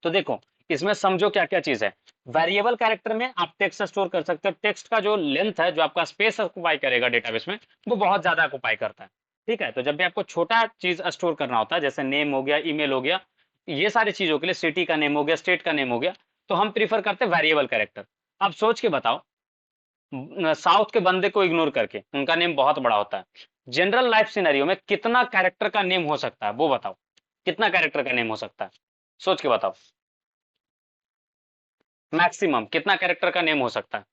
तो देखो, इसमें समझो क्या क्या चीज है। वेरिएबल कैरेक्टर में आप टेक्स्ट स्टोर कर सकते हो, टेक्स्ट का जो लेंथ है, जो आपका स्पेस ऑक्युपाई करेगा डेटाबेस में, वो बहुत ज्यादा ऑक्युपाई करता है। ठीक है, तो जब भी आपको छोटा चीज स्टोर करना होता है, जैसे नेम हो गया, ईमेल हो गया, ये सारी चीजों के लिए, सिटी का नेम हो गया, स्टेट का नेम हो गया, तो हम प्रीफर करते हैं वेरिएबल कैरेक्टर। अब सोच के बताओ, साउथ के बंदे को इग्नोर करके, उनका नेम बहुत बड़ा होता है, जनरल लाइफ सिनेरियो में कितना कैरेक्टर का नेम हो सकता है, वो बताओ, कितना कैरेक्टर का नेम हो सकता है, सोच के बताओ। मैक्सिमम कितना कैरेक्टर का नेम हो सकता है?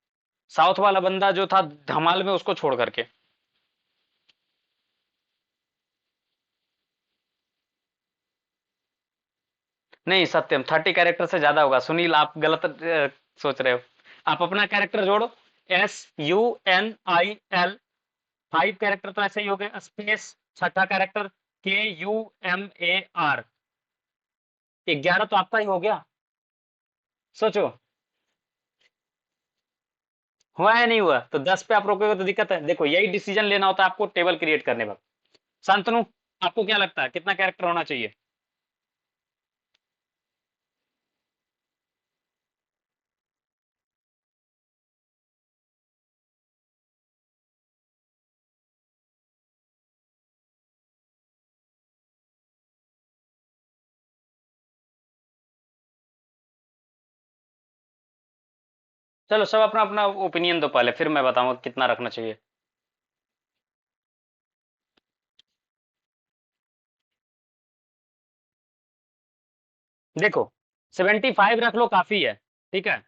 साउथ वाला बंदा जो था धमाल में, उसको छोड़ करके। नहीं सत्यम, 30 कैरेक्टर से ज्यादा होगा। सुनील, आप गलत सोच रहे हो। आप अपना कैरेक्टर जोड़ो। SUNIL, 5 कैरेक्टर तो ऐसे ही हो गए, स्पेस छठा कैरेक्टर KUMAR, 11 तो आपका ही हो गया। सोचो, हुआ है नहीं हुआ? तो 10 पे आप रोकोगे तो दिक्कत है। देखो, यही डिसीजन लेना होता है आपको टेबल क्रिएट करने वक्त। शांतनु, आपको क्या लगता है कितना कैरेक्टर होना चाहिए? चलो, सब अपना अपना ओपिनियन दो पहले, फिर मैं बताऊंगा कितना रखना चाहिए। देखो, 75 रख लो, काफी है। ठीक है,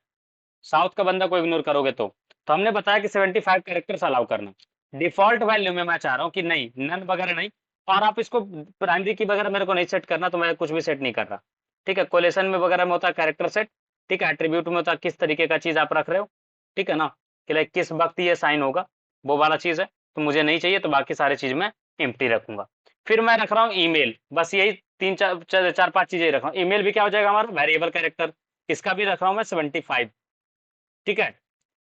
साउथ का बंदा को इग्नोर करोगे तो हमने बताया कि 75 कैरेक्टर्स अलाउ करना। डिफॉल्ट वैल्यू में मैं चाह रहा हूँ कि नहीं, नन वगैरह नहीं। और आप इसको प्राइमरी की वगैरह मेरे को नहीं सेट करना, तो मैं कुछ भी सेट नहीं कर रहा। ठीक है, कोलेशन में वगैरह में होता है कैरेक्टर सेट। ठीक है, एट्रीब्यूट में होता है किस तरीके का चीज आप रख रहे हो। ठीक है ना, कि लाइक किस वक्त ये साइन होगा, वो वाला चीज है। तो मुझे नहीं चाहिए, तो बाकी सारी चीज मैं एम्प्टी रखूंगा। फिर मैं रख रहा हूँ ईमेल, बस यही तीन चार पांच चीजें ही रख रहा हूँ। ईमेल भी क्या हो जाएगा हमारा, वेरिएबल कैरेक्टर। इसका भी रख रहा हूँ मैं 75। ठीक है,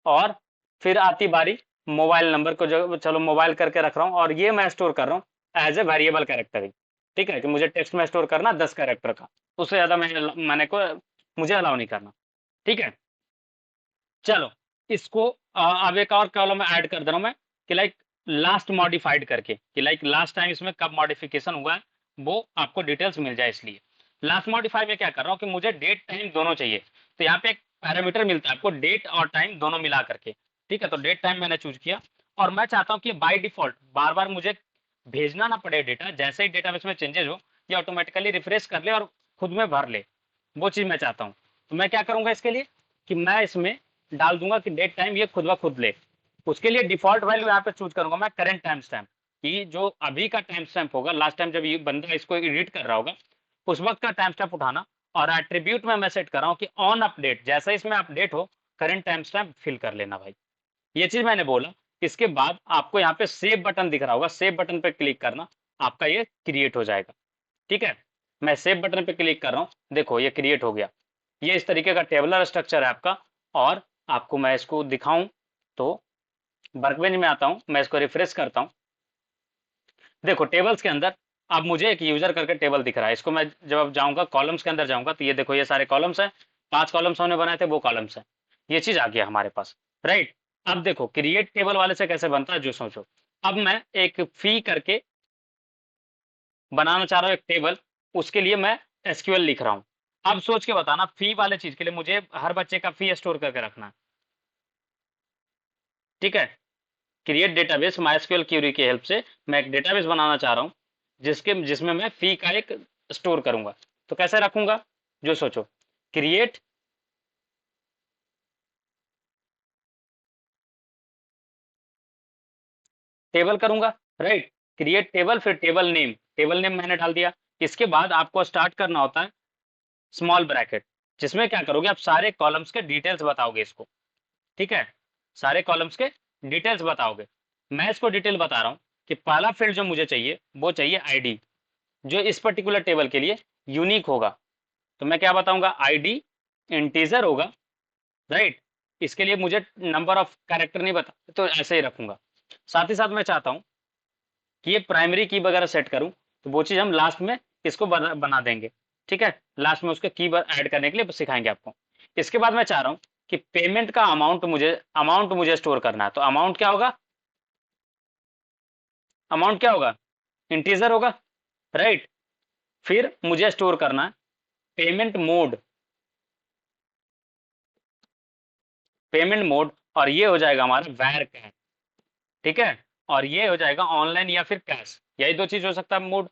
और फिर आती बारी मोबाइल नंबर को, जो चलो मोबाइल करके रख रहा हूँ, और ये मैं स्टोर कर रहा हूँ एज ए वेरिएबल कैरेक्टर ही। ठीक है, कि मुझे टेक्स्ट में स्टोर करना 10 कैरेक्टर का, उससे ज्यादा मैंने को मुझे अलाउ नहीं करना। ठीक है, चलो, इसको अब एक और कॉलम में ऐड कर दे रहा हूँ मैं, कि लाइक लास्ट मॉडिफाइड करके, कि लाइक लास्ट टाइम इसमें कब मॉडिफिकेशन हुआ है, वो आपको डिटेल्स मिल जाए इसलिए। लास्ट मॉडिफाई में क्या कर रहा हूँ कि मुझे डेट टाइम दोनों चाहिए। तो यहाँ पे एक पैरामीटर मिलता है आपको, डेट और टाइम दोनों मिला करके। ठीक है, तो डेट टाइम मैंने चूज किया, और मैं चाहता हूँ कि बाय डिफॉल्ट बार बार मुझे भेजना ना पड़े डेटा। जैसे ही डेटाबेस में चेंजेस हो, ये ऑटोमेटिकली रिफ्रेश कर ले और खुद में भर ले। वो चीज मैं चाहता हूँ। तो मैं क्या करूंगा इसके लिए, कि मैं इसमें डाल दूंगा कि डेट टाइम ये खुद ब खुद ले। उसके लिए डिफॉल्ट वैल्यू यहाँ पे चूज करूंगा मैं, करंट टाइम स्टैम्प, कि जो अभी का टाइम स्टैम्प होगा, लास्ट टाइम जब ये बंदा इसको एडिट कर रहा होगा, उस वक्त का टाइम स्टैम्प उठाना। और एट्रीब्यूट में मैं सेट कर रहा हूँ कि ऑन अपडेट, जैसा इसमें अपडेट हो, करंट टाइम स्टैम्प फिल कर लेना भाई। ये चीज मैंने बोला। इसके बाद आपको यहाँ पे सेव बटन दिख रहा होगा, सेव बटन पे क्लिक करना, आपका ये क्रिएट हो जाएगा। ठीक है, मैं सेव बटन पे क्लिक कर रहा हूँ, देखो ये क्रिएट हो गया। ये इस तरीके का टेबलर स्ट्रक्चर है आपका। और आपको मैं इसको दिखाऊं तो वर्कबेंच में आता हूं, मैं इसको रिफ्रेश करता हूं। देखो, टेबल्स के अंदर अब मुझे एक यूजर करके टेबल दिख रहा है। इसको मैं जब अब जाऊंगा कॉलम्स के अंदर जाऊंगा, तो ये देखो, ये सारे कॉलम्स हैं। 5 कॉलम्स हमने बनाए थे, वो कॉलम्स हैं। ये चीज आ गया हमारे पास। राइट, अब देखो क्रिएट टेबल वाले से कैसे बनता है, जो सोचो। अब मैं एक फी करके बनाना चाह रहा हूँ एक टेबल, उसके लिए मैं एसक्यूएल लिख रहा हूँ। अब सोच के बताना, फी वाले चीज के लिए मुझे हर बच्चे का फी स्टोर करके रखना है। ठीक है, क्रिएट डेटाबेस माइस्क्यूएल क्यूरी की हेल्प से मैं एक डेटाबेस बनाना चाह रहा हूँ, जिसमें मैं फी का एक स्टोर करूंगा। तो कैसे रखूंगा, जो सोचो। क्रिएट टेबल करूंगा। राइट, क्रिएट टेबल, फिर टेबल नेम मैंने डाल दिया। इसके बाद आपको स्टार्ट करना होता है स्मॉल ब्रैकेट, जिसमें क्या करोगे, आप सारे कॉलम्स के डिटेल्स बताओगे इसको। ठीक है, सारे कॉलम्स के डिटेल्स बताओगे। मैं इसको डिटेल बता रहा हूँ कि पहला फील्ड जो मुझे चाहिए, वो चाहिए आईडी, जो इस पर्टिकुलर टेबल के लिए यूनिक होगा। तो मैं क्या बताऊंगा, आईडी इंटीजर होगा। राइट, इसके लिए मुझे नंबर ऑफ कैरेक्टर नहीं बता, तो ऐसे ही रखूंगा। साथ ही साथ मैं चाहता हूं कि ये प्राइमरी की वगैरह सेट करूं, तो वो चीज हम लास्ट में इसको बना देंगे। ठीक है, लास्ट में उसके की ऐड करने के लिए सिखाएंगे आपको। इसके बाद मैं चाह रहा हूं कि पेमेंट का अमाउंट मुझे स्टोर करना है। तो अमाउंट क्या होगा, इंटीजर होगा। राइट, फिर मुझे स्टोर करना है पेमेंट मोड। पेमेंट मोड, और ये हो जाएगा हमारा वैर कैश। ठीक है, और ये हो जाएगा ऑनलाइन या फिर कैश, यही दो चीज हो सकता है मोड।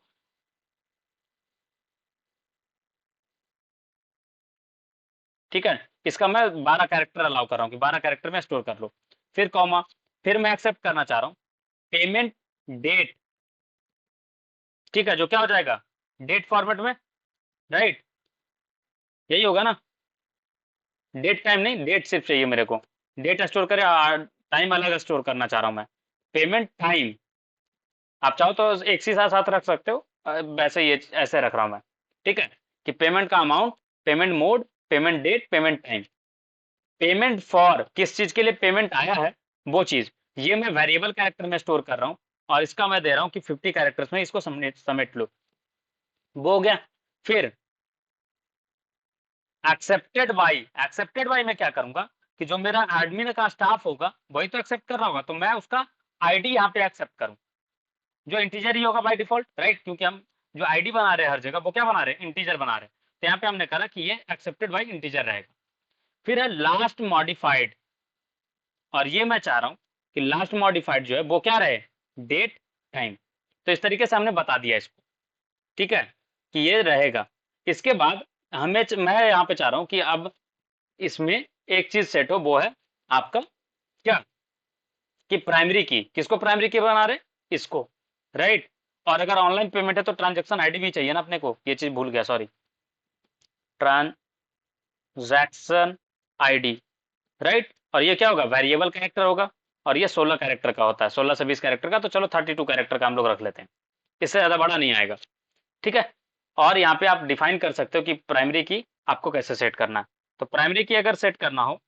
ठीक है, इसका मैं 12 कैरेक्टर अलाउ कर रहा हूँ कि 12 कैरेक्टर में स्टोर कर लो। फिर कॉमा, फिर मैं एक्सेप्ट करना चाह रहा हूँ पेमेंट डेट, ठीक है, जो क्या हो जाएगा डेट फॉर्मेट में, राइट, यही होगा ना। डेट टाइम नहीं, डेट सिर्फ चाहिए मेरे को, डेट स्टोर करे, टाइम अलग स्टोर करना चाह रहा हूँ मैं। पेमेंट टाइम आप चाहो तो एक से साथ साथ रख सकते हो, वैसे ये ऐसे रख रहा हूँ मैं, ठीक है, कि पेमेंट का amount, payment mode, payment date, payment time. Payment for किस चीज के लिए पेमेंट आया है वो चीज, ये मैं वेरिएबल कैरेक्टर में स्टोर कर रहा हूँ, और इसका मैं दे रहा हूँ कि 50 कैरेक्टर्स में इसको समेट समेट लो, वो हो गया। फिर एक्सेप्टेड बाई में क्या करूंगा कि जो मेरा एडमिन का स्टाफ होगा वही तो एक्सेप्ट कर रहा होगा, तो मैं उसका आईडी यहाँ पे एक्सेप्ट करूँ, जो इंटीजर ही होगा बाय डिफॉल्ट, राइट, क्योंकि हम जो आईडी बना रहे हैं हर जगह वो क्या बना रहे हैं, इंटीजर बना रहे हैं, तो यहाँ पे हमने कहा कि ये एक्सेप्टेड बाई इंटीजर रहेगा। फिर है लास्ट मॉडिफाइड, और ये मैं चाह रहा हूँ कि लास्ट मॉडिफाइड जो है वो क्या रहे, डेट टाइम। तो इस तरीके से हमने बता दिया इसको, ठीक है, कि ये रहेगा। इसके बाद मैं यहाँ पे चाह रहा हूँ कि अब इसमें एक चीज सेट हो, वो है आपका क्या, कि प्राइमरी की, किसको प्राइमरी की बना रहे, इसको, राइट। और अगर ऑनलाइन पेमेंट है तो ट्रांजेक्शन आईडी भी चाहिए ना अपने को, ये चीज भूल गया, सॉरी, ट्रांजैक्शन आईडी, राइट। और ये क्या होगा, वेरिएबल कैरेक्टर होगा, और ये 16 कैरेक्टर का होता है, 16 से 20 कैरेक्टर का, तो चलो 32 कैरेक्टर का हम लोग रख लेते हैं, इससे ज्यादा बड़ा नहीं आएगा, ठीक है। और यहाँ पे आप डिफाइन कर सकते हो कि प्राइमरी की आपको कैसे सेट करना है। तो प्राइमरी की अगर सेट करना हो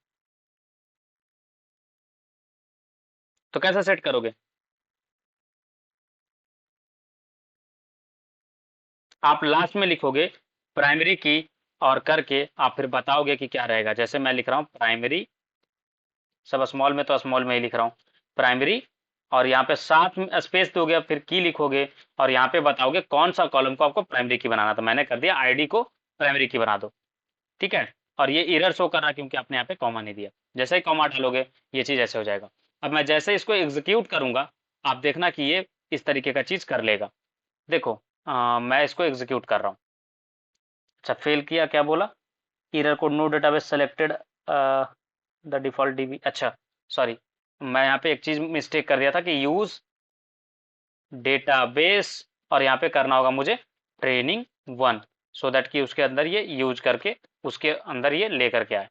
तो कैसे सेट करोगे, आप लास्ट में लिखोगे प्राइमरी की, और करके आप फिर बताओगे कि क्या रहेगा। जैसे मैं लिख रहा हूँ प्राइमरी, सब स्मॉल में, तो स्मॉल में ही लिख रहा हूँ प्राइमरी, और यहाँ पे साथ में स्पेस दोगे, फिर की लिखोगे, और यहाँ पे बताओगे कौन सा कॉलम को आपको प्राइमरी की बनाना। तो मैंने कर दिया आईडी को प्राइमरी की बना दो, ठीक है। और ये एरर शो कर रहा है क्योंकि आपने यहाँ पे कॉमा नहीं दिया, जैसे ही कॉमा डालोगे ये चीज ऐसे हो जाएगा। अब मैं जैसे इसको एग्जीक्यूट करूंगा, आप देखना कि ये इस तरीके का चीज कर लेगा। देखो, मैं इसको एग्जीक्यूट कर रहा हूँ। अच्छा, फेल किया, क्या बोला, error code no database selected the default DB, अच्छा सॉरी, मैं यहाँ पे एक चीज मिस्टेक कर दिया था कि यूज डेटाबेस, और यहाँ पे करना होगा मुझे ट्रेनिंग 1, सो दैट कि उसके अंदर ये यूज करके उसके अंदर ये लेकर के आए।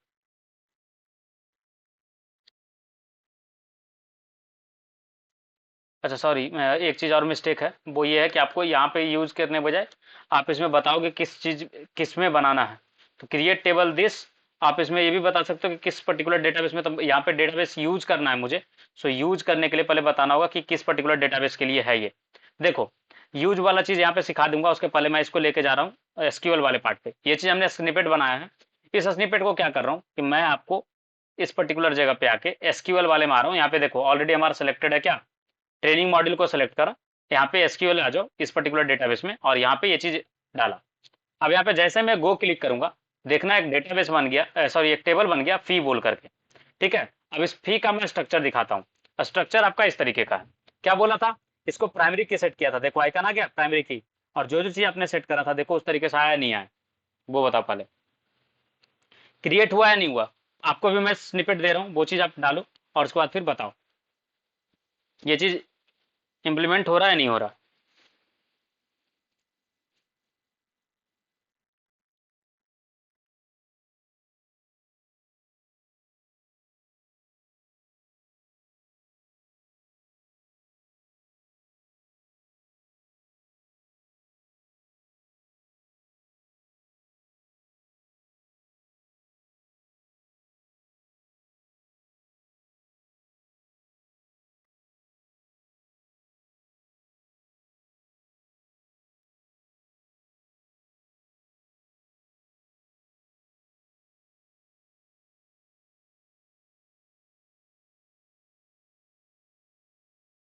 अच्छा सॉरी, एक चीज़ और मिस्टेक है, वो ये है कि आपको यहाँ पे यूज करने बजाय आप इसमें बताओगे किस चीज, किस में बनाना है। तो क्रिएट टेबल दिस, आप इसमें ये भी बता सकते हो कि किस पर्टिकुलर डेटाबेस में, तो यहाँ पे डेटाबेस यूज करना है मुझे। सो यूज करने के लिए पहले बताना होगा कि किस पर्टिकुलर डेटाबेस के लिए है ये। देखो, यूज वाला चीज यहाँ पे सिखा दूंगा, उसके पहले मैं इसको लेके जा रहा हूँ एसक्यूएल वाले पार्ट पे। ये चीज हमने स्निपेट बनाया है, इस स्निपेट को क्या कर रहा हूँ कि मैं आपको इस पर्टिकुलर जगह पे आके एसक्यूएल वाले में आ रहा हूँ। यहाँ पे देखो ऑलरेडी हमारा सेलेक्टेड है क्या, ट्रेनिंग मॉड्यूल को सेलेक्ट करा, यहाँ पे एसक्यूएल आ जाओ इस पर्टिकुलर डेटाबेस में, और यहाँ पे ये चीज डाला। अब यहाँ पे जैसे मैं गो क्लिक करूंगा, देखना एक डेटाबेस बन गया, सॉरी एक टेबल बन गया फी बोल करके, ठीक है। अब इस फी का मैं स्ट्रक्चर दिखाता हूँ। स्ट्रक्चर आपका इस तरीके का है, क्या बोला था, इसको प्राइमरी की सेट किया था, देखो आइकन आ गया प्राइमरी की, और जो जो चीज आपने सेट करा था देखो उस तरीके से आया नहीं आया, वो बताओ पहले, क्रिएट हुआ या नहीं हुआ। आपको भी मैं स्निपेट दे रहा हूँ, वो चीज आप डालो, और उसके बाद फिर बताओ ये चीज इंप्लीमेंट हो रहा है नहीं हो रहा।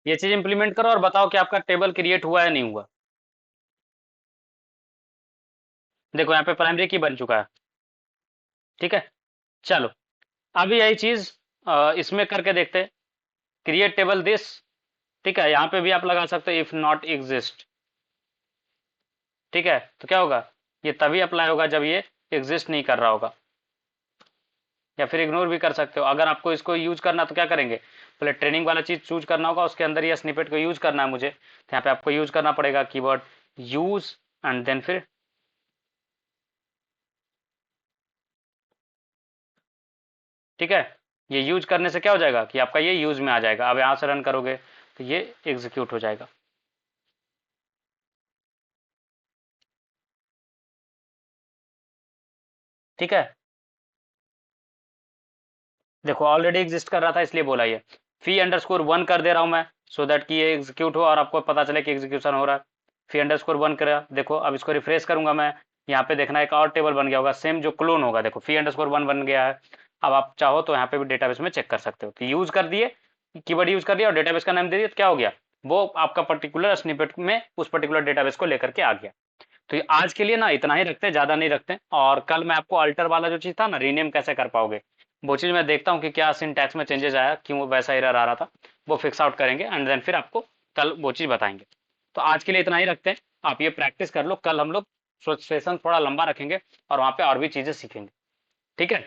ये चीज इंप्लीमेंट करो और बताओ कि आपका टेबल क्रिएट हुआ है नहीं हुआ। देखो यहाँ पे प्राइमरी की बन चुका है, ठीक है। चलो, अभी यही चीज इसमें करके देखते हैं, क्रिएट टेबल दिस, ठीक है। यहाँ पे भी आप लगा सकते हो इफ नॉट एग्जिस्ट, ठीक है। तो क्या होगा, ये तभी अप्लाई होगा जब ये एग्जिस्ट नहीं कर रहा होगा। या फिर इग्नोर भी कर सकते हो। अगर आपको इसको यूज करना तो क्या करेंगे, पहले ट्रेनिंग वाला चीज चूज करना होगा, उसके अंदर ये स्निपेट को यूज करना है मुझे, तो यहाँ पे आपको यूज करना पड़ेगा कीवर्ड यूज एंड देन फिर ठीक है। ये यूज करने से क्या हो जाएगा कि आपका ये यूज में आ जाएगा। अब यहाँ से रन करोगे तो ये एग्जीक्यूट हो जाएगा। ठीक है, देखो ऑलरेडी एग्जिस्ट कर रहा था इसलिए बोला ये फी अंडरस्कोर वन कर दे रहा हूं मैं, सो दैट कि ये एग्जीक्यूट हो और आपको पता चले कि एग्जीक्यूशन हो रहा है। फी अंडरस्कोर वन करा, देखो अब इसको रिफ्रेश करूंगा मैं, यहाँ पे देखना एक और टेबल बन गया होगा सेम जो क्लोन होगा, देखो फी अंडरस्कोर वन बन गया है। अब आप चाहो तो यहाँ पे भी डेटाबेस में चेक कर सकते हो, तो यूज कर दिए, कीवर्ड यूज कर दिया और डेटाबेस का नाम दे दिया, तो क्या हो गया, वो आपका पर्टिकुलर स्निपेट में उस पर्टिकुलर डेटाबेस को लेकर के आ गया। तो ये आज के लिए ना इतना ही रखते हैं, ज्यादा नहीं रखते हैं, और कल मैं आपको अल्टर वाला जो चीज था ना, रीनेम कैसे कर पाओगे, वो चीज मैं देखता हूँ कि क्या सिंटैक्स में चेंजेस आया, क्यों वो वैसा एरर आ रहा था, वो फिक्स आउट करेंगे एंड देन फिर आपको कल वो चीज बताएंगे। तो आज के लिए इतना ही रखते हैं, आप ये प्रैक्टिस कर लो, कल हम लोग सेशन थोड़ा लंबा रखेंगे और वहां पे और भी चीजें सीखेंगे। ठीक है,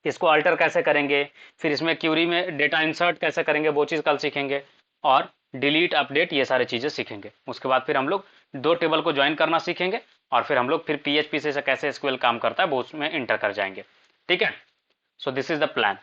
इसको अल्टर कैसे करेंगे, फिर इसमें क्यूरी में डेटा इंसर्ट कैसे करेंगे, वो चीज़ कल सीखेंगे, और डिलीट अपडेट ये सारी चीज़ें सीखेंगे। उसके बाद फिर हम लोग दो टेबल को ज्वाइन करना सीखेंगे, और फिर हम लोग फिर पीएचपी से कैसे एसक्यूएल काम करता है वो उसमें इंटर कर जाएंगे। ठीक है, so this is the plan.